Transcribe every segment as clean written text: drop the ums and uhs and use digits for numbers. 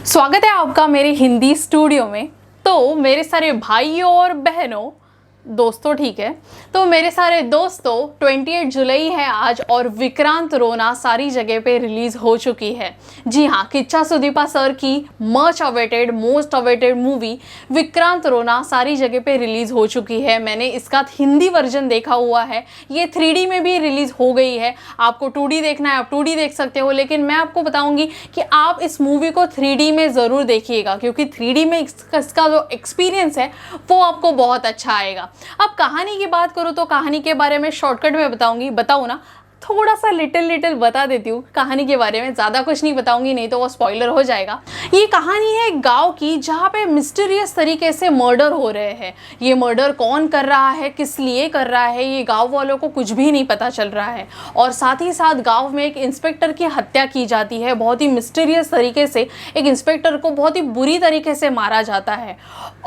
स्वागत है आपका मेरे हिंदी स्टूडियो में। तो मेरे सारे भाइयों और बहनों, दोस्तों ठीक है, तो मेरे सारे दोस्तों 28 जुलाई है आज और विक्रांत रोना सारी जगह पे रिलीज़ हो चुकी है। जी हाँ, किच्चा सुदीपा सर की much awaited most awaited movie Vikrant रोना सारी जगह पे रिलीज़ हो चुकी है। मैंने इसका हिंदी वर्जन देखा हुआ है, ये 3D में भी रिलीज़ हो गई है। आपको 2D देखना है आप 2D देख सकते हो, लेकिन मैं आपको बताऊँगी कि आप इस मूवी को 3D में ज़रूर देखिएगा, क्योंकि 3D में इसका जो एक्सपीरियंस है वो आपको बहुत अच्छा आएगा। अब कहानी की बात करूँ तो कहानी के बारे में शॉर्टकट में बताऊँ ना, थोड़ा सा लिटिल बता देती हूँ कहानी के बारे में। ज़्यादा कुछ नहीं बताऊंगी, नहीं तो वो स्पॉइलर हो जाएगा। ये कहानी है एक गांव की, जहाँ पे मिस्टीरियस तरीके से मर्डर हो रहे हैं। ये मर्डर कौन कर रहा है, किस लिए कर रहा है, ये गांव वालों को कुछ भी नहीं पता चल रहा है। और साथ ही साथ गांव में एक इंस्पेक्टर की हत्या की जाती है। बहुत ही मिस्टीरियस तरीके से एक इंस्पेक्टर को बहुत ही बुरी तरीके से मारा जाता है।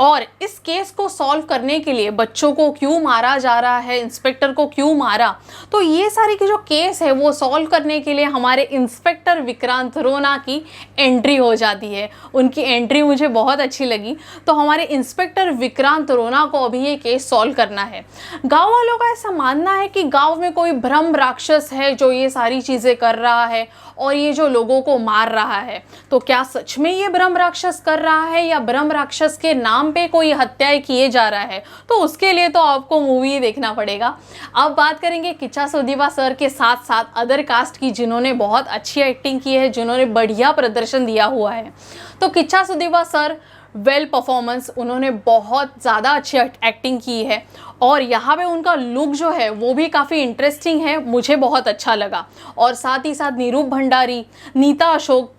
और इस केस को सॉल्व करने के लिए बच्चों को क्यों मारा जा रहा है, इंस्पेक्टर को क्यों मारा, तो ये सारी की जो केस है वो सॉल्व करने के लिए हमारे इंस्पेक्टर विक्रांत रोना की एंट्री हो जाती है। उनकी एंट्री मुझे बहुत अच्छी लगी। तो हमारे इंस्पेक्टर विक्रांत रोना को अभी ये केस सॉल्व करना है। गांव वालों का ऐसा मानना है कि गांव में कोई ब्रह्म राक्षस है जो ये सारी चीज़ें कर रहा है और ये जो लोगों को मार रहा है। तो क्या सच में ये ब्रह्म राक्षस कर रहा है या ब्रह्म राक्षस के नाम पे कोई हत्याएं किए जा रहा है, तो उसके लिए तो आपको मूवी देखना पड़ेगा। अब बात करेंगे किच्चा सुदीपा सर के साथ साथ अदर कास्ट की, जिन्होंने बहुत अच्छी एक्टिंग की है, जिन्होंने बढ़िया प्रदर्शन दिया हुआ है। तो Kichcha Sudipa sir well performance, उन्होंने बहुत ज़्यादा अच्छी एक्टिंग की है और यहाँ पे उनका लुक जो है वो भी काफ़ी इंटरेस्टिंग है, मुझे बहुत अच्छा लगा। और साथ ही साथ निरूप भंडारी, नीता अशोक,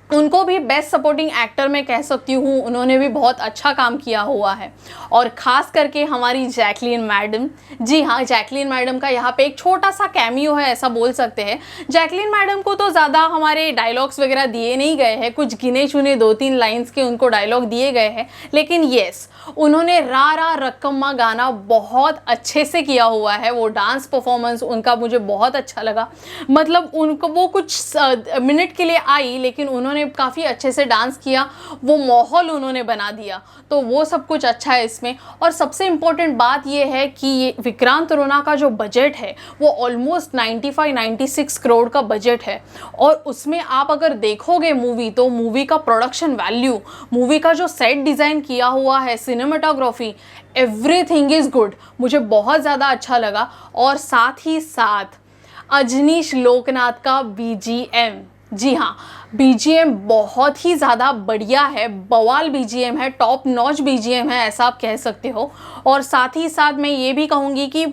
उनको भी बेस्ट सपोर्टिंग एक्टर मैं कह सकती हूँ, उन्होंने भी बहुत अच्छा काम किया हुआ है। और ख़ास करके हमारी जैकलीन मैडम, जी हाँ, जैकलीन मैडम का यहाँ पे एक छोटा सा कैमियो है, ऐसा बोल सकते हैं। जैकलीन मैडम को तो ज़्यादा हमारे डायलॉग्स वगैरह दिए नहीं गए हैं, कुछ गिने चुने 2-3 लाइन्स के उनको डायलॉग दिए गए हैं, लेकिन येस, उन्होंने रा रा रकम्मा गाना बहुत अच्छे से किया हुआ है। वो डांस परफॉर्मेंस उनका मुझे बहुत अच्छा लगा। मतलब उनको वो कुछ मिनट के लिए आई, लेकिन उन्होंने काफ़ी अच्छे से डांस किया, वो माहौल उन्होंने बना दिया, तो वो सब कुछ अच्छा है इसमें। और सबसे इम्पोर्टेंट बात ये है कि ये विक्रांत रोना का जो बजट है वो ऑलमोस्ट 95-96 करोड़ का बजट है। और उसमें आप अगर देखोगे मूवी, तो मूवी का प्रोडक्शन वैल्यू, मूवी का जो सेट डिज़ाइन किया हुआ है, सिनेमाटोग्राफी, एवरीथिंग इज़ गुड, मुझे बहुत ज़्यादा अच्छा लगा। और साथ ही साथ अजनीश लोकनाथ का BGM, जी हाँ, BGM बहुत ही ज़्यादा बढ़िया है, बवाल BGM है, टॉप नॉच BGM है, ऐसा आप कह सकते हो। और साथ ही साथ मैं ये भी कहूँगी कि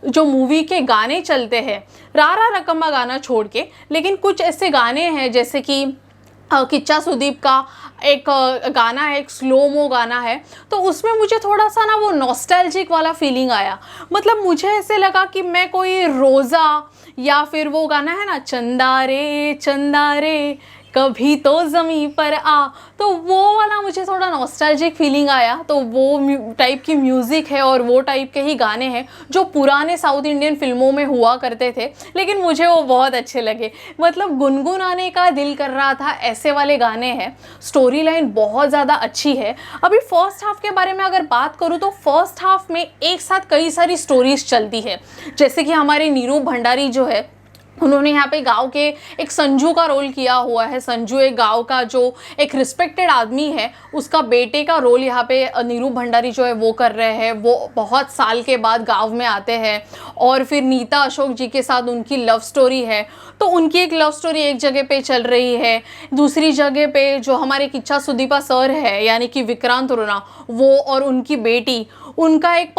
जो मूवी के गाने चलते हैं, रारा रकम्मा गाना छोड़ के, लेकिन कुछ ऐसे गाने हैं जैसे कि किच्चा सुदीप का एक गाना है, एक स्लो-मो गाना है, तो उसमें मुझे थोड़ा सा ना वो नॉस्टैल्जिक वाला फीलिंग आया। मतलब मुझे ऐसे लगा कि मैं कोई रोज़ा, या फिर वो गाना है ना, चंदा रे कभी तो ज़मीं पर आ, तो वो वाला मुझे थोड़ा नॉस्टैल्जिक फीलिंग आया। तो वो टाइप की म्यूज़िक है और वो टाइप के ही गाने हैं जो पुराने साउथ इंडियन फिल्मों में हुआ करते थे, लेकिन मुझे वो बहुत अच्छे लगे। मतलब गुनगुनाने का दिल कर रहा था, ऐसे वाले गाने हैं। स्टोरी लाइन बहुत ज़्यादा अच्छी है। अभी फर्स्ट हाफ के बारे में अगर बात करूँ तो फर्स्ट हाफ में एक साथ कई सारी स्टोरीज चलती है। जैसे कि हमारे नीरूप भंडारी जो है, उन्होंने यहाँ पे गांव के एक संजू का रोल किया हुआ है। संजू एक गांव का जो एक रिस्पेक्टेड आदमी है, उसका बेटे का रोल यहाँ पे निरूप भंडारी जो है वो कर रहे हैं। वो बहुत साल के बाद गांव में आते हैं और फिर नीता अशोक जी के साथ उनकी लव स्टोरी है। तो उनकी एक लव स्टोरी एक जगह पे चल रही है, दूसरी जगह पे जो हमारे किच्चा सुदीपा सर है यानी कि विक्रांत रोना, वो और उनकी बेटी, उनकी एक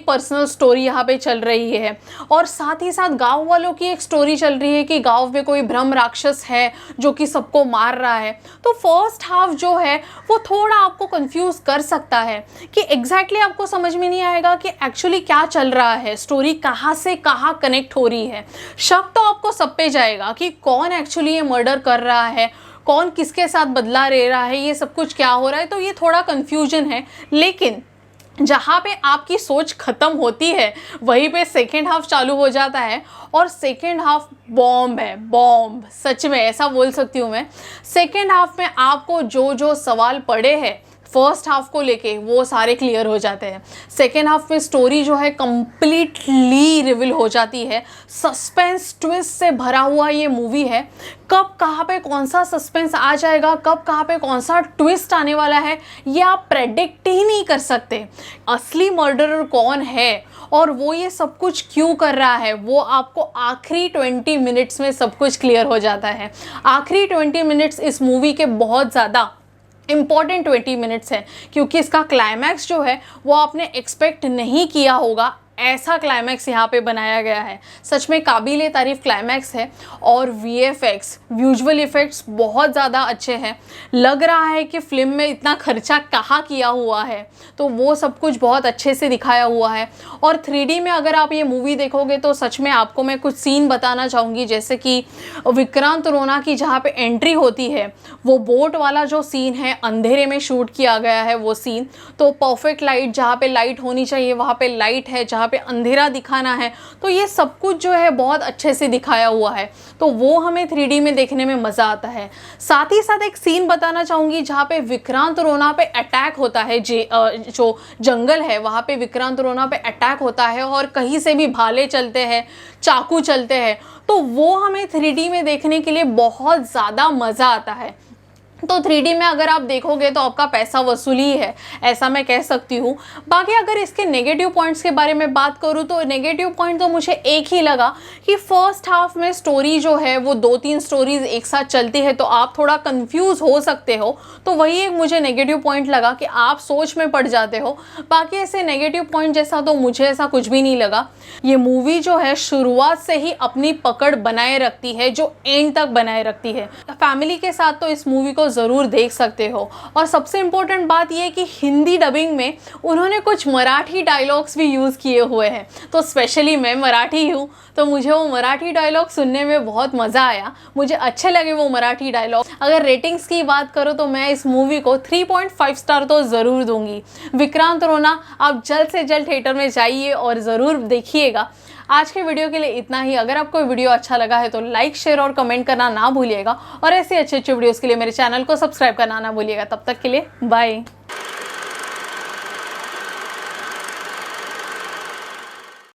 पर्सनल स्टोरी यहाँ पे चल रही है। और साथ ही साथ गांव वालों की एक स्टोरी चल रही है कि गांव में कोई ब्रह्म राक्षस है जो कि सबको मार रहा है। तो फर्स्ट हाफ जो है वो थोड़ा आपको कंफ्यूज कर सकता है कि एग्जैक्टली आपको समझ में नहीं आएगा कि एक्चुअली क्या चल रहा है, स्टोरी कहाँ से कहाँ कनेक्ट हो रही है। शक तो आपको सब पे जाएगा कि कौन एक्चुअली ये मर्डर कर रहा है, कौन किसके साथ बदला ले रहा है, ये सब कुछ क्या हो रहा है। तो ये थोड़ा कन्फ्यूजन है, लेकिन जहाँ पे आपकी सोच ख़त्म होती है वहीं पे सेकेंड हाफ चालू हो जाता है, और सेकेंड हाफ बॉम्ब है, बॉम्ब, सच में ऐसा बोल सकती हूँ मैं। सेकेंड हाफ में आपको जो जो सवाल पड़े हैं फर्स्ट हाफ को लेके वो सारे क्लियर हो जाते हैं। सेकेंड हाफ में स्टोरी जो है कंप्लीटली रिवील हो जाती है। सस्पेंस ट्विस्ट से भरा हुआ ये मूवी है। कब कहाँ पे कौन सा सस्पेंस आ जाएगा, कब कहाँ पे कौन सा ट्विस्ट आने वाला है, ये आप प्रेडिक्ट ही नहीं कर सकते। असली मर्डरर कौन है और वो ये सब कुछ क्यों कर रहा है, वो आपको आखिरी 20 मिनट्स में सब कुछ क्लियर हो जाता है। आखिरी 20 मिनट्स इस मूवी के बहुत ज़्यादा इम्पॉर्टेंट 20 मिनट्स है, क्योंकि इसका क्लाइमैक्स जो है वो आपने एक्सपेक्ट नहीं किया होगा, ऐसा क्लाइमैक्स यहाँ पे बनाया गया है। सच में काबिले तारीफ़ क्लाइमैक्स है। और वीएफएक्स, विजुअल इफ़ेक्ट्स बहुत ज़्यादा अच्छे हैं। लग रहा है कि फ़िल्म में इतना खर्चा कहाँ किया हुआ है, तो वो सब कुछ बहुत अच्छे से दिखाया हुआ है। और 3D में अगर आप ये मूवी देखोगे तो सच में आपको मैं कुछ सीन बताना चाहूँगी, जैसे कि विक्रांत रोना की जहाँ पे एंट्री होती है, वो बोट वाला जो सीन है अंधेरे में शूट किया गया है वो सीन, तो परफेक्ट लाइट, जहाँ पे लाइट होनी चाहिए वहाँ पे लाइट है, जहाँ पे अंधेरा दिखाना है, तो ये सब कुछ जो है बहुत अच्छे से दिखाया हुआ है, तो वो हमें 3D में देखने में मज़ा आता है। साथ ही साथ एक सीन बताना चाहूँगी जहाँ पे विक्रांत रोना पे अटैक होता है, जो जंगल है वहाँ पे विक्रांत रोना पे अटैक होता है और कहीं से भी भाले चलते हैं, चाकू चलते हैं, तो वो हमें 3D में देखने के लिए बहुत ज़्यादा मज़ा आता है। तो 3D में अगर आप देखोगे तो आपका पैसा वसूली है, ऐसा मैं कह सकती हूँ। बाकी अगर इसके नेगेटिव पॉइंट्स के बारे में बात करूँ तो नेगेटिव पॉइंट तो मुझे एक ही लगा कि फ़र्स्ट हाफ में स्टोरी जो है वो 2-3 स्टोरीज़ एक साथ चलती है, तो आप थोड़ा कंफ्यूज हो सकते हो, तो वही एक मुझे नेगेटिव पॉइंट लगा कि आप सोच में पड़ जाते हो। बाकी ऐसे नेगेटिव पॉइंट जैसा तो मुझे ऐसा कुछ भी नहीं लगा। ये मूवी जो है शुरुआत से ही अपनी पकड़ बनाए रखती है, जो एंड तक बनाए रखती है। फैमिली के साथ तो इस मूवी को ज़रूर देख सकते हो। और सबसे इम्पोर्टेंट बात यह है कि हिंदी डबिंग में उन्होंने कुछ मराठी डायलॉग्स भी यूज़ किए हुए हैं, तो स्पेशली मैं मराठी हूँ तो मुझे वो मराठी डायलॉग सुनने में बहुत मज़ा आया, मुझे अच्छे लगे वो मराठी डायलॉग। अगर रेटिंग्स की बात करो तो मैं इस मूवी को 3.5 स्टार तो ज़रूर दूंगी। विक्रांत रोना आप जल्द से जल्द थिएटर में जाइए और ज़रूर देखिएगा। आज के वीडियो के लिए इतना ही। अगर आपको वीडियो अच्छा लगा है तो लाइक, शेयर और कमेंट करना ना भूलिएगा, और ऐसे अच्छे अच्छे वीडियोस के लिए मेरे चैनल को सब्सक्राइब करना ना भूलिएगा। तब तक के लिए बाय।